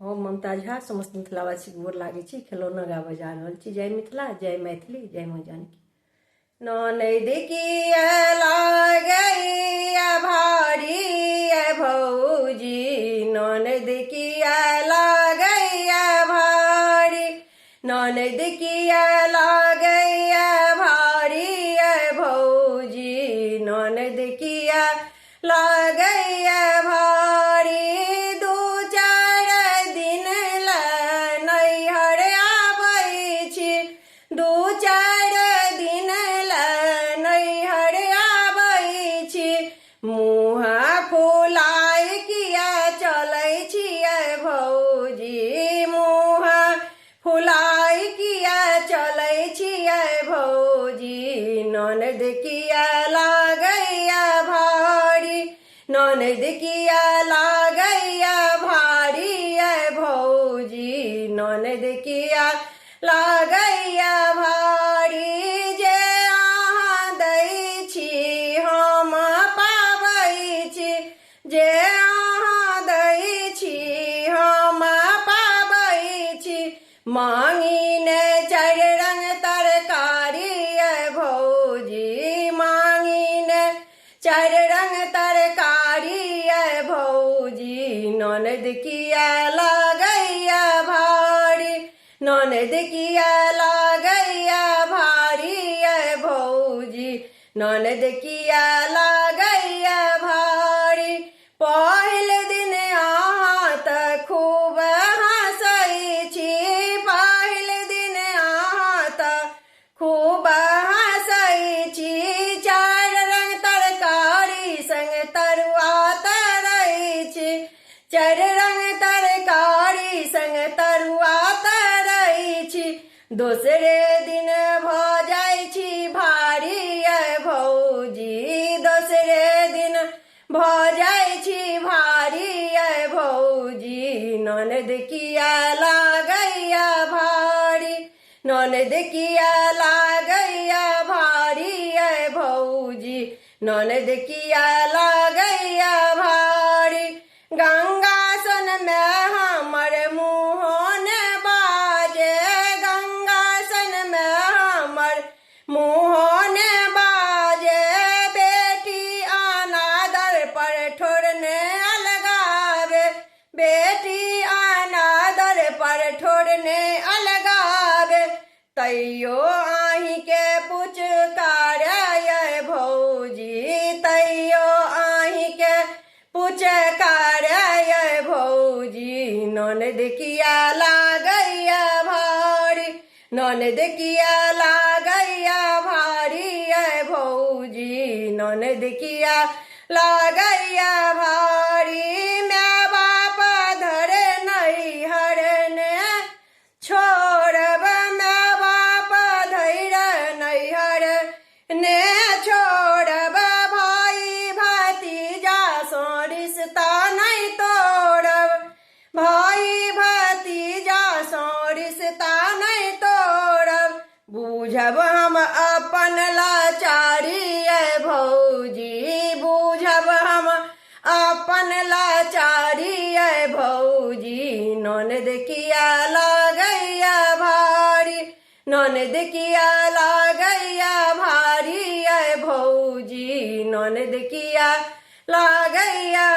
हम ममता झा समस्त मिथिलावासी गोर लागै छी। खिलौना गाबऽ जा रहल छी। जय मिथिला, जय मैथिली, जय माँ जानकी। ननद किया लागैया भारी भौजी, ननद किया लागैया भारी, ननद किया लागैया भारी भौजी, ननद किया लागैया भारी। दू चार दिन ला नैहर आबै छी, दू चार दिन ला नैहर आबै छी। मुँह फुलाइ किया चलै छियै भौजी, मुँह फुलाइ किया चलै छियै भौजी, ननद किया लागैया भारी, ननद किया लागैया भारी भौजी, ननद किया लागैया भारी। जे अहाँ दै छी हम पाबै छी, जे अहाँ दै छी हम पाबै छी। मांगी ने चारि रंग तरकारी भौजी, मांगी ने चारि रंग तरकारी भौजी, ननद किया लागैया भारी, ननद किया लागैया भारी भौजी, ननद किया लागैया भारी। पहिल दिन अहाँ तऽ खूब हँसै छी, पहिल दिन अहाँ तऽ खूब हँसै छी। चारि रंग तरकारी संग तरुआ तरै छी, चारि रंग तरकारी संग तरुआ तरै छी। दोसरे दिन भऽ जाइ छी भारी भौजी, दोसरे दिन भऽ जाइ छी भारी भौजी, ननद किया लागैया भारी, ननद किया लागैया भारी भौजी, ननद किया लागैया भारी। गंगा सन में हमर मुँह ने बाजे, गंगा सन में हमर मुँह ने बाजे। बेटी अनादर पर ठोरने अलगावे, बेटी अनादर पर ठोरने अलगावे। तैयो आही के पुचकारे भौजी, तैयो आही के पुचकारे भौजी, ननद किया लागैया भारी, ननद किया लागैया भारी भौजी, ननद किया लागैया भारी। माय बाप धर नैहर ने छोड़ब, माय बाप धैर नैहर ने छोड़ब। भाई भतीजा सँ रिश्ता नहीं तोड़ब, भाई भतीजा सँ रिश्ता नहीं तोड़ब। बूझब हम अपन लाचारी भौजी, बूझब हम अपन लाचारी भौजी, ननद किया लागैया भारी, ननद किया लागैया भारी भौजी, ननद किया लागैया